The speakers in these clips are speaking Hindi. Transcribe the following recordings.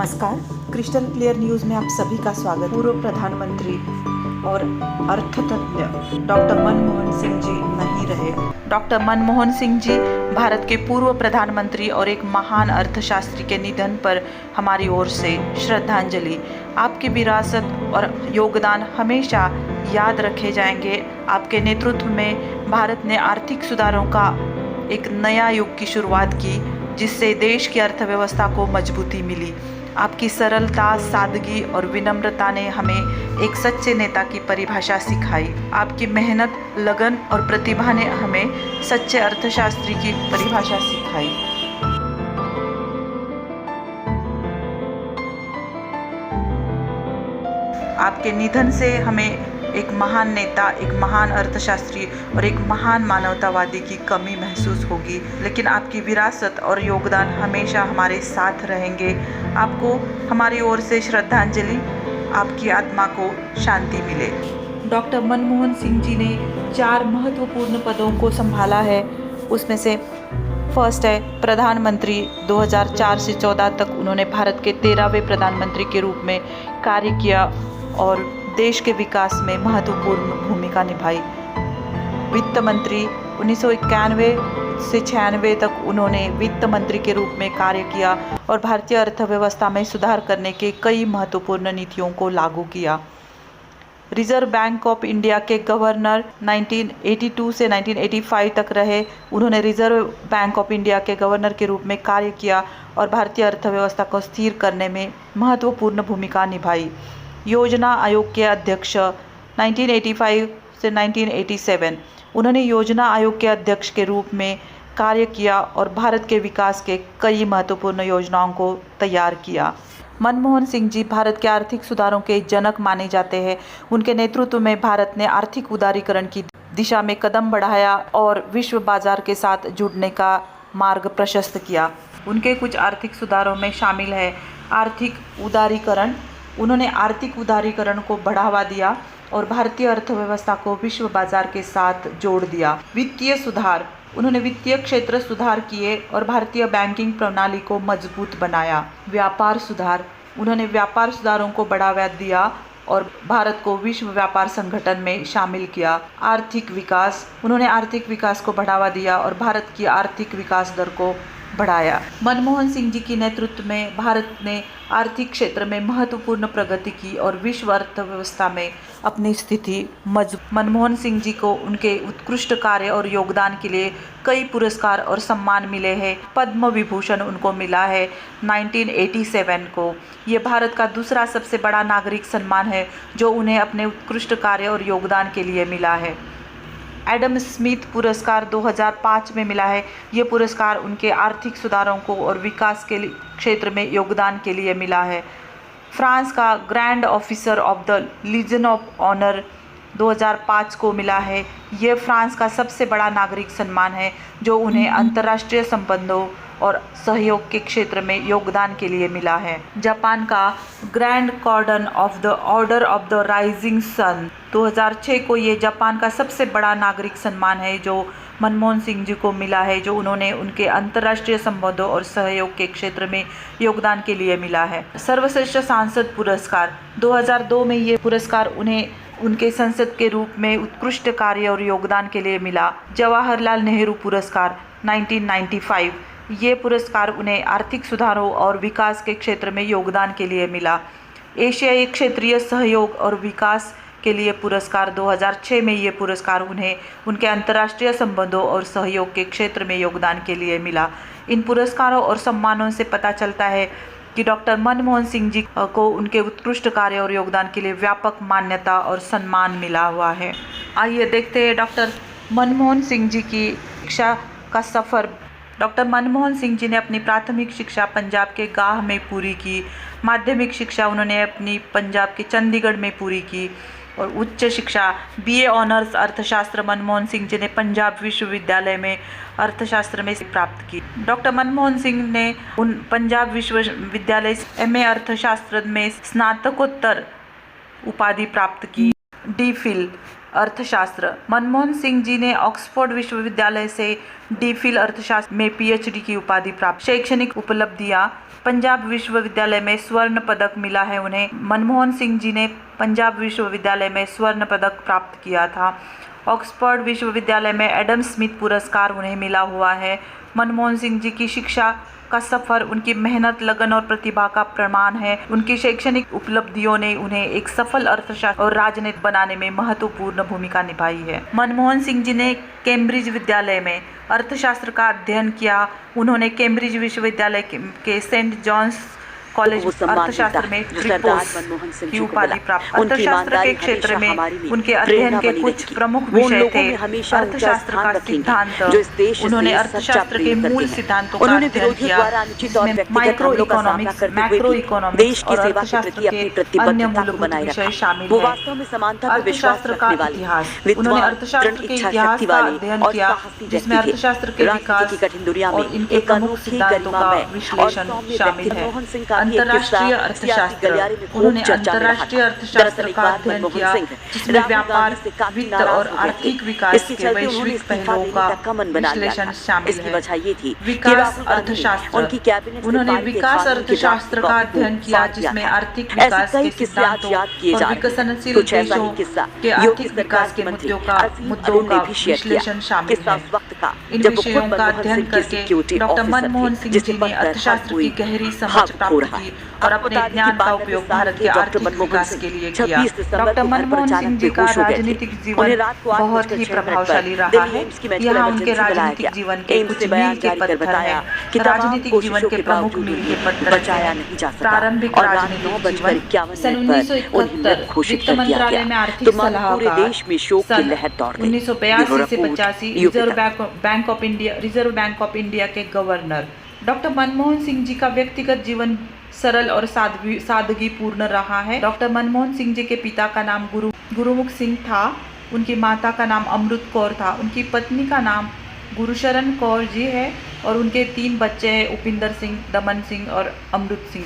नमस्कार, क्रिस्टल क्लियर न्यूज़ में आप सभी का स्वागत। पूर्व प्रधानमंत्री और अर्थतज्ञ डॉक्टर मनमोहन सिंह जी नहीं रहे। डॉक्टर मनमोहन सिंह जी भारत के पूर्व प्रधानमंत्री और एक महान अर्थशास्त्री के निधन पर हमारी ओर से श्रद्धांजलि। आपकी विरासत और योगदान हमेशा याद रखे जाएंगे। आपके नेतृत्व में भारत ने आर्थिक सुधारों का एक नया युग की शुरुआत की, जिससे देश की अर्थव्यवस्था को मजबूती मिली। आपकी सरलता, सादगी और विनम्रता ने हमें एक सच्चे नेता की परिभाषा सिखाई। आपकी मेहनत, लगन और प्रतिभा ने हमें सच्चे अर्थशास्त्री की परिभाषा सिखाई। आपके निधन से हमें एक महान नेता, एक महान अर्थशास्त्री और एक महान मानवतावादी की कमी महसूस होगी, लेकिन आपकी विरासत और योगदान हमेशा हमारे साथ रहेंगे। आपको हमारी ओर से श्रद्धांजलि। आपकी आत्मा को शांति मिले। डॉक्टर मनमोहन सिंह जी ने 4 महत्वपूर्ण पदों को संभाला है। उसमें से फर्स्ट है प्रधानमंत्री। 2004 से 14 तक उन्होंने भारत के 13वें प्रधानमंत्री के रूप में कार्य किया और देश के विकास में महत्वपूर्ण भूमिका निभाई। वित्त मंत्री 1991 से 96 तक उन्होंने वित्त मंत्री के रूप में कार्य किया और भारतीय अर्थव्यवस्था में सुधार करने के कई महत्वपूर्ण नीतियों को लागू किया। रिजर्व बैंक ऑफ इंडिया के गवर्नर 1982 से 1985 तक रहे। उन्होंने रिजर्व बैंक ऑफ इंडिया के गवर्नर के रूप में कार्य किया और भारतीय अर्थव्यवस्था को स्थिर करने में महत्वपूर्ण भूमिका निभाई। योजना आयोग के अध्यक्ष 1985 से 1987 उन्होंने योजना आयोग के अध्यक्ष के रूप में कार्य किया और भारत के विकास के कई महत्वपूर्ण योजनाओं को तैयार किया। मनमोहन सिंह जी भारत के आर्थिक सुधारों के जनक माने जाते हैं। उनके नेतृत्व में भारत ने आर्थिक उदारीकरण की दिशा में कदम बढ़ाया और विश्व बाजार के साथ जुड़ने का मार्ग प्रशस्त किया। उनके कुछ आर्थिक सुधारों में शामिल है आर्थिक उदारीकरण। उन्होंने आर्थिक उदारीकरण को बढ़ावा दिया और भारतीय अर्थव्यवस्था को विश्व बाजार के साथ जोड़ दिया। वित्तीय सुधार। उन्होंने वित्तीय क्षेत्र सुधार किए और भारतीय बैंकिंग प्रणाली को मजबूत बनाया। व्यापार सुधार। उन्होंने व्यापार सुधारों को बढ़ावा दिया और भारत को विश्व व्यापार संगठन में शामिल किया। आर्थिक विकास। उन्होंने आर्थिक विकास को बढ़ावा दिया और भारत की आर्थिक विकास दर को बढ़ाया। मनमोहन सिंह जी के नेतृत्व में भारत ने आर्थिक क्षेत्र में महत्वपूर्ण प्रगति की और विश्व अर्थव्यवस्था में अपनी स्थिति मनमोहन सिंह जी को उनके उत्कृष्ट कार्य और योगदान के लिए कई पुरस्कार और सम्मान मिले हैं। पद्म विभूषण उनको मिला है 1987 को। ये भारत का दूसरा सबसे बड़ा नागरिक सम्मान है जो उन्हें अपने उत्कृष्ट कार्य और योगदान के लिए मिला है। एडम स्मिथ पुरस्कार 2005 में मिला है। ये पुरस्कार उनके आर्थिक सुधारों को और विकास के क्षेत्र में योगदान के लिए मिला है। फ्रांस का grand officer of the Legion of Honour 2005 को मिला है। ये फ्रांस का सबसे बड़ा नागरिक सम्मान है जो उन्हें अंतर्राष्ट्रीय संबंधों और सहयोग के क्षेत्र में योगदान के लिए मिला है। जापान का grand cordon of the Order of the Rising Sun 2006 को ये जापान का सबसे बड़ा नागरिक सम्मान है जो मनमोहन सिंह जी को मिला है, जो उन्होंने उनके अंतर्राष्ट्रीय संबंधों और सहयोग के क्षेत्र में योगदान के लिए मिला है। सर्वश्रेष्ठ सांसद पुरस्कार 2002 में ये पुरस्कार उन्हें उनके संसद के रूप में उत्कृष्ट कार्य और योगदान के लिए मिला। जवाहरलाल नेहरू पुरस्कार 1995 ये पुरस्कार उन्हें आर्थिक सुधारों और विकास के क्षेत्र में योगदान के लिए मिला। एशियाई क्षेत्रीय सहयोग और विकास के लिए पुरस्कार 2006 में ये पुरस्कार उन्हें उनके अंतर्राष्ट्रीय संबंधों और सहयोग के क्षेत्र में योगदान के लिए मिला। इन पुरस्कारों और सम्मानों से पता चलता है कि डॉक्टर मनमोहन सिंह जी को उनके उत्कृष्ट कार्य और योगदान के लिए व्यापक मान्यता और सम्मान मिला हुआ है। आइए देखते हैं डॉक्टर मनमोहन सिंह जी की शिक्षा का सफ़र। डॉक्टर मनमोहन सिंह जी ने अपनी प्राथमिक शिक्षा पंजाब के गाह में पूरी की। माध्यमिक शिक्षा उन्होंने अपनी पंजाब के चंडीगढ़ में पूरी की और उच्च शिक्षा BA ऑनर्स अर्थशास्त्र मनमोहन सिंह जी ने पंजाब विश्वविद्यालय में अर्थशास्त्र में प्राप्त की। डॉक्टर मनमोहन सिंह ने पंजाब विश्वविद्यालय से MA अर्थशास्त्र में स्नातकोत्तर उपाधि प्राप्त की। DPhil अर्थशास्त्र। मनमोहन सिंह जी ने ऑक्सफोर्ड विश्वविद्यालय से DPhil अर्थशास्त्र में PhD की उपाधि प्राप्त। शैक्षणिक उपलब्धियां, पंजाब विश्वविद्यालय में स्वर्ण पदक मिला है उन्हें। मनमोहन सिंह जी ने पंजाब विश्वविद्यालय में स्वर्ण पदक प्राप्त किया था। ऑक्सफोर्ड विश्वविद्यालय में एडम स्मिथ पुरस्कार उन्हें मिला हुआ है। मनमोहन सिंह जी की शिक्षा का सफर उनकी मेहनत, लगन और प्रतिभा का प्रमाण है। उनकी शैक्षणिक उपलब्धियों ने उन्हें एक सफल अर्थशास्त्री और राजनीति बनाने में महत्वपूर्ण भूमिका निभाई है। मनमोहन सिंह जी ने कैम्ब्रिज विद्यालय में अर्थशास्त्र का अध्ययन किया। उन्होंने कैम्ब्रिज विश्वविद्यालय के सेंट जॉन्स कॉलेज अर्थशास्त्र में ट्रिपोस की उपाधि प्राप्त। अर्थशास्त्र के क्षेत्र में उनके अध्ययन के कुछ प्रमुख विषय थे अर्थशास्त्र का सिद्धांत। उन्होंने अर्थशास्त्र के मूल सिद्धांतों का अध्ययन किया, जिसमें माइक्रो इकोनॉमिक्स, मैक्रो इकोनॉमिक्स और अर्थशास्त्र के अन्य मूलभूत विषय शामिल हैं। अर्थशास्त्र का इतिहास, उन्होंने अर्थशास्त्र के इतिहास का अध्ययन किया, जिसमें अर्थशास्त्र के विकास और इनके प्रमुख सिद्धांतों का विश्लेषण शामिल है। अंतर्राष्ट्रीय अर्थशास्त्र, उन्होंने अंतर्राष्ट्रीय अर्थशास्त्र का अध्ययन किया, जिसमें व्यापार, वित्त और आर्थिक विकास के वैश्विक पहलुओं का विश्लेषण शामिल है। विकास अर्थशास्त्र, उन्होंने विकास अर्थशास्त्र का अध्ययन किया, जिसमें आर्थिक विकास के सिद्धांतों और विकसनशील देशों के आर्थिक विकास के मुद्दों का विश्लेषण शामिल है। इन विषयों का अध्ययन करके डॉक्टर मनमोहन सिंह जी ने अर्थशास्त्र की गहरी समझ प्राप्त की और अपने ज्ञान का उपयोग भारत के आर्थिक विकास के लिए किया। डॉक्टर मनमोहन सिंह जी का राजनीतिक जीवन बहुत ही प्रभावशाली रहा है। यहाँ उनके राजनीतिक जीवन के कुछ मील के पत्थर हैं। राजनीतिक जीवन के प्रमुख मील के पत्थर हैं। प्रारंभिक राजनीतिक जीवन, सन 1971 वित्त मंत्रालय में आर्थिक सलाहकार, सन 1982 से 85 रिजर्व बैंक ऑफ इंडिया के गवर्नर। डॉक्टर मनमोहन सिंह जी का व्यक्तिगत जीवन सरल और सादगीपूर्ण रहा है। डॉक्टर मनमोहन सिंह जी के पिता का नाम गुरुमुख सिंह था। उनकी माता का नाम अमृत कौर था। उनकी पत्नी का नाम गुरुशरण कौर जी है और उनके 3 बच्चे हैं, उपिंदर सिंह, दमन सिंह और अमृत सिंह।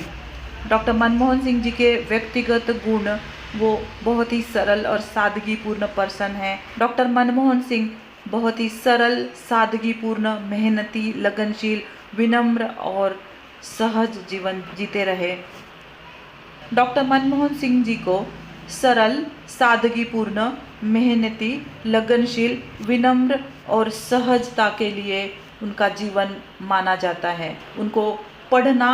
डॉक्टर मनमोहन सिंह जी के व्यक्तिगत गुण, वो बहुत ही सरल और सादगीपूर्ण पर्सन है। डॉक्टर मनमोहन सिंह बहुत ही सरल, सादगीपूर्ण, मेहनती, लगनशील, विनम्र और सहज जीवन जीते रहे। डॉक्टर मनमोहन सिंह जी को सरल, सादगीपूर्ण, मेहनती, लगनशील, विनम्र और सहजता के लिए उनका जीवन माना जाता है। उनको पढ़ना,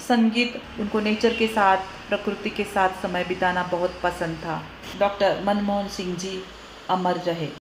संगीत, उनको नेचर के साथ, प्रकृति के साथ समय बिताना बहुत पसंद था। डॉक्टर मनमोहन सिंह जी अमर रहे।